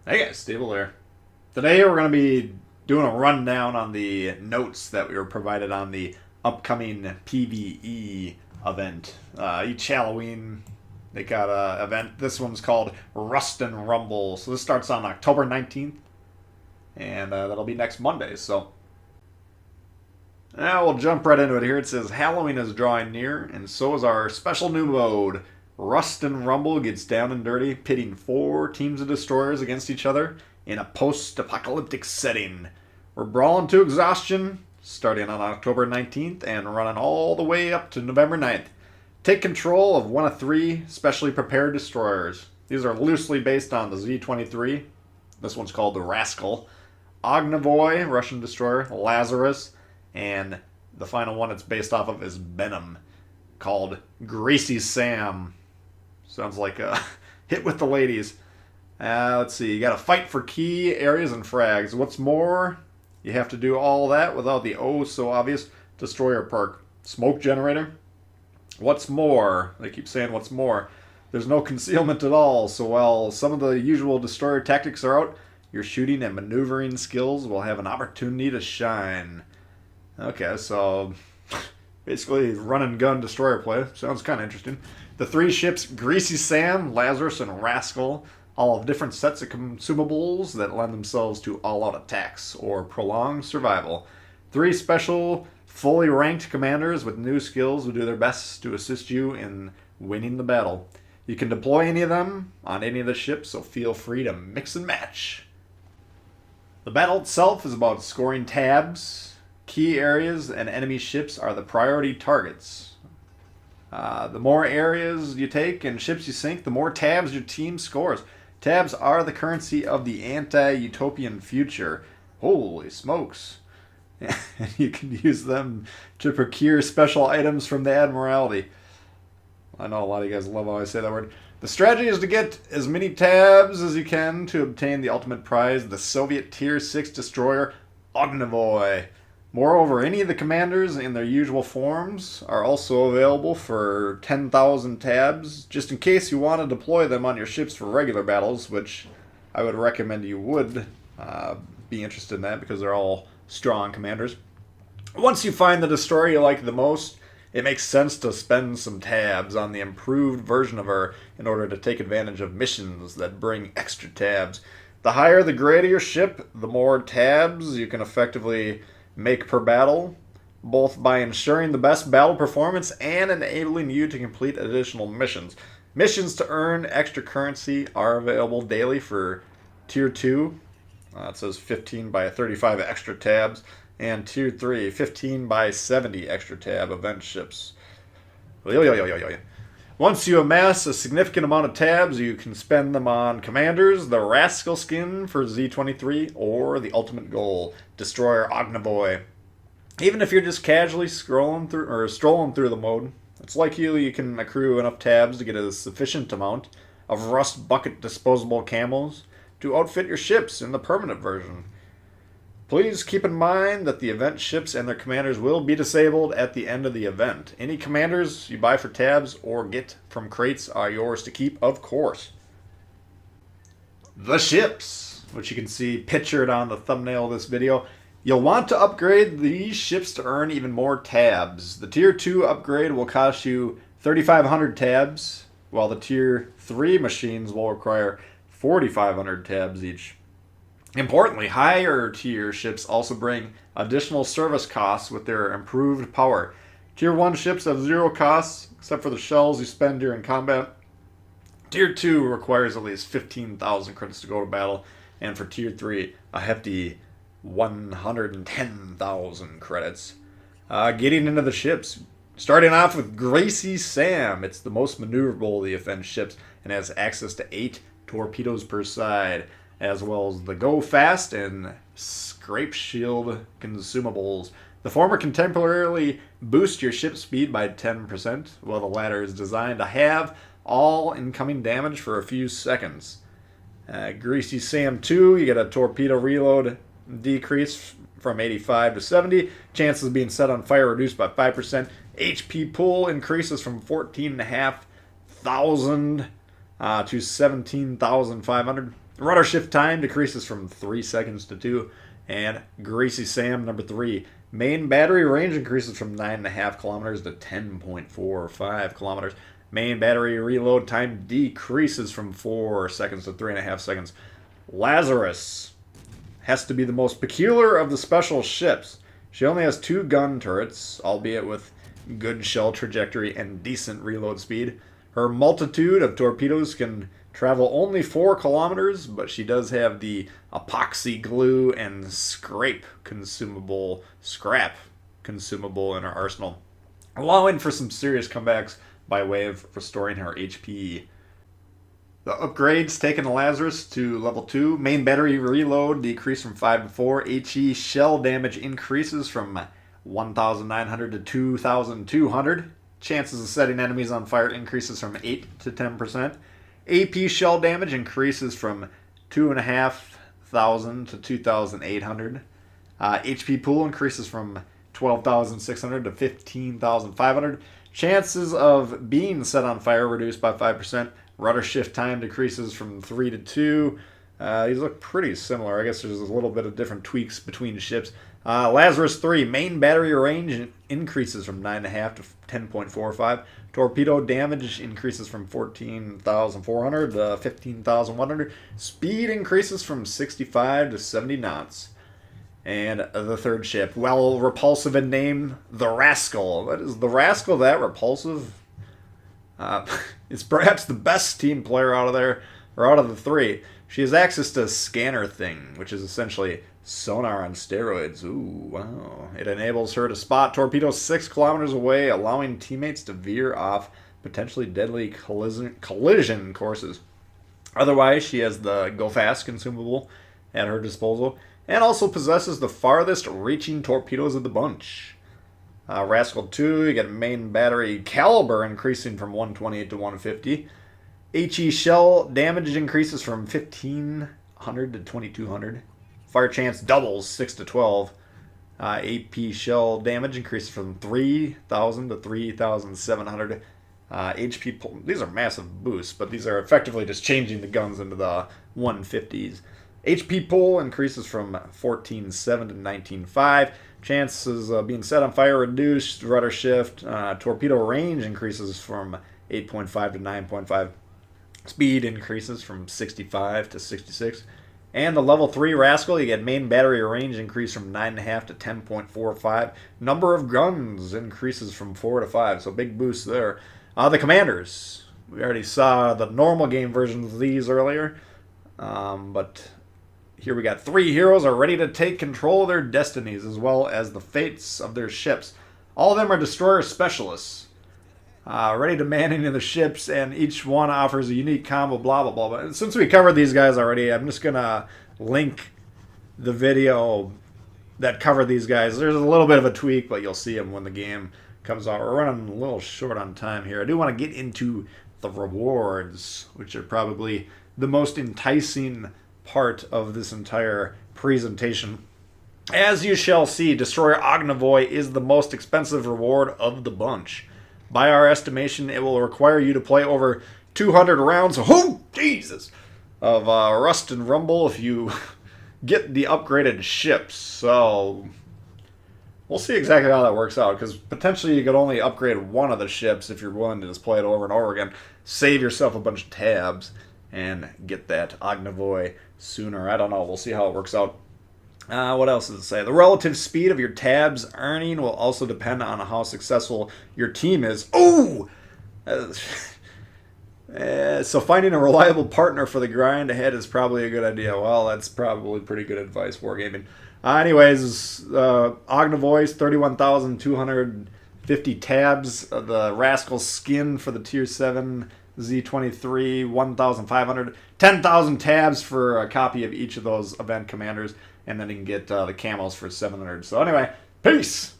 Hey guys, Stable here. Today we're going to be doing a rundown on the notes that we were provided on the upcoming PvE event. Each Halloween they got a event. This one's called Rust and Rumble. So this starts on October 19th, and that'll be next Monday. So now we'll jump right into it here. It says Halloween is drawing near, and so is our special new mode. Rust and Rumble gets down and dirty, pitting 4 teams of destroyers against each other in a post-apocalyptic setting. We're brawling to exhaustion, starting on October 19th and running all the way up to November 9th. Take control of one of 3 specially prepared destroyers. These are loosely based on the Z-23. This one's called the Rascal. Ognavoy, Russian destroyer, Lazarus, and the final one it's based off of is Venom, called Gracie Sam. Sounds like a hit with the ladies. Let's see. You got to fight for key areas and frags. What's more, you have to do all that without the oh-so-obvious destroyer perk. Smoke generator. What's more, they keep saying what's more, there's no concealment at all. So while some of the usual destroyer tactics are out, your shooting and maneuvering skills will have an opportunity to shine. Okay, so basically run and gun destroyer play. Sounds kind of interesting. The 3 ships, Gracie Sam, Lazarus, and Rascal, all have different sets of consumables that lend themselves to all-out attacks or prolonged survival. 3 special, fully ranked commanders with new skills will do their best to assist you in winning the battle. You can deploy any of them on any of the ships, so feel free to mix and match. The battle itself is about scoring tabs. Key areas and enemy ships are the priority targets. The more areas you take and ships you sink, the more tabs your team scores. Tabs are the currency of the anti-utopian future. Holy smokes. You can use them to procure special items from the Admiralty. I know a lot of you guys love how I say that word. The strategy is to get as many tabs as you can to obtain the ultimate prize, the Soviet Tier 6 destroyer Ognavoy. Moreover, any of the commanders in their usual forms are also available for 10,000 tabs, just in case you want to deploy them on your ships for regular battles, which I would recommend you would be interested in that because they're all strong commanders. Once you find the destroyer you like the most, it makes sense to spend some tabs on the improved version of her in order to take advantage of missions that bring extra tabs. The higher the grade of your ship, the more tabs you can effectively make per battle, both by ensuring the best battle performance and enabling you to complete additional missions. Missions to earn extra currency are available daily for Tier 2. It says 15 by 35 extra tabs. And Tier 3, 15 by 70 extra tab event ships. Once you amass a significant amount of tabs, you can spend them on commanders, the Rascal skin for Z-23, or the ultimate goal, Destroyer Ognavoy. Even if you're just casually strolling through the mode, it's likely you can accrue enough tabs to get a sufficient amount of Rust Bucket disposable camos to outfit your ships in the permanent version. Please keep in mind that the event ships and their commanders will be disabled at the end of the event. Any commanders you buy for tabs or get from crates are yours to keep, of course. The ships, which you can see pictured on the thumbnail of this video. You'll want to upgrade these ships to earn even more tabs. The Tier 2 upgrade will cost you 3,500 tabs, while the Tier 3 machines will require 4,500 tabs each. Importantly, higher tier ships also bring additional service costs with their improved power. Tier 1 ships have 0 costs, except for the shells you spend during combat. Tier 2 requires at least 15,000 credits to go to battle, and for Tier 3, a hefty 110,000 credits. Getting into the ships. Starting off with Gracie Sam. It's the most maneuverable of the offense ships, and has access to 8 torpedoes per side, as well as the Go Fast and Scrape Shield consumables. The former can temporarily boost your ship's speed by 10%, while the latter is designed to have all incoming damage for a few seconds. Greasy Sam 2, you get a torpedo reload decrease from 85 to 70. Chances of being set on fire reduced by 5%. HP pool increases from 14,500 to 17,500. Rudder shift time decreases from 3 seconds to 2. And Gracie Sam, number 3. Main battery range increases from 9.5 kilometers to 10.45 kilometers. Main battery reload time decreases from 4 seconds to 3.5 seconds. Lazarus has to be the most peculiar of the special ships. She only has 2 gun turrets, albeit with good shell trajectory and decent reload speed. Her multitude of torpedoes can travel only 4 kilometers, but she does have the epoxy glue and scrap consumable in her arsenal, allowing for some serious comebacks by way of restoring her HP. The upgrades taken the Lazarus to level 2. Main battery reload decreased from 5 to 4. HE shell damage increases from 1,900 to 2,200. Chances of setting enemies on fire increases from 8 to 10%. AP shell damage increases from 2,500 to 2,800. HP pool increases from 12,600 to 15,500. Chances of being set on fire reduced by 5%. Rudder shift time decreases from 3 to 2. These look pretty similar. I guess there's a little bit of different tweaks between the ships. Lazarus 3, main battery range increases from 9.5 to 10.45. Torpedo damage increases from 14,400 to 15,100. Speed increases from 65 to 70 knots. And the third ship, well repulsive in name, the Rascal. What is the Rascal that repulsive? It's perhaps the best team player out of there, or out of the 3. She has access to Scanner Thing, which is essentially sonar on steroids. Ooh, wow. It enables her to spot torpedoes 6 kilometers away, allowing teammates to veer off potentially deadly collision courses. Otherwise, she has the Go Fast consumable at her disposal, and also possesses the farthest reaching torpedoes of the bunch. Rascal 2, you get main battery caliber increasing from 128 to 150. HE shell damage increases from 1,500 to 2,200. Fire chance doubles 6 to 12. AP shell damage increases from 3,000 to 3,700. HP, these are massive boosts, but these are effectively just changing the guns into the 150s. HP pull increases from 14.7 to 19.5. Chances of being set on fire reduced. Rudder shift. Torpedo range increases from 8.5 to 9.5. Speed increases from 65 to 66. And the level 3 Rascal, you get main battery range increase from 9.5 to 10.45. Number of guns increases from 4 to 5, so big boost there. The commanders. We already saw the normal game versions of these earlier, but here we got 3 heroes are ready to take control of their destinies as well as the fates of their ships. All of them are destroyer specialists, ready to man into the ships, and each one offers a unique combo, blah, blah, blah, blah. And since we covered these guys already, I'm just going to link the video that covered these guys. There's a little bit of a tweak, but you'll see them when the game comes out. We're running a little short on time here. I do want to get into the rewards, which are probably the most enticing part of this entire presentation. As you shall see, Destroyer Ognivoy is the most expensive reward of the bunch. By our estimation, it will require you to play over 200 rounds, oh Jesus, of Rust and Rumble if you get the upgraded ships. So we'll see exactly how that works out, because potentially you could only upgrade one of the ships if you're willing to just play it over and over again. Save yourself a bunch of tabs and get that Ognivoy sooner. I don't know. We'll see how it works out. What else does it say? The relative speed of your tabs earning will also depend on how successful your team is. Oh! So finding a reliable partner for the grind ahead is probably a good idea. Well, that's probably pretty good advice, Wargaming. Anyways, Ognivoy's 31,250 tabs. The Rascal skin for the Tier 7 Z23, 1,500. 10,000 tabs for a copy of each of those event commanders. And then you can get the camos for 700. So anyway, peace!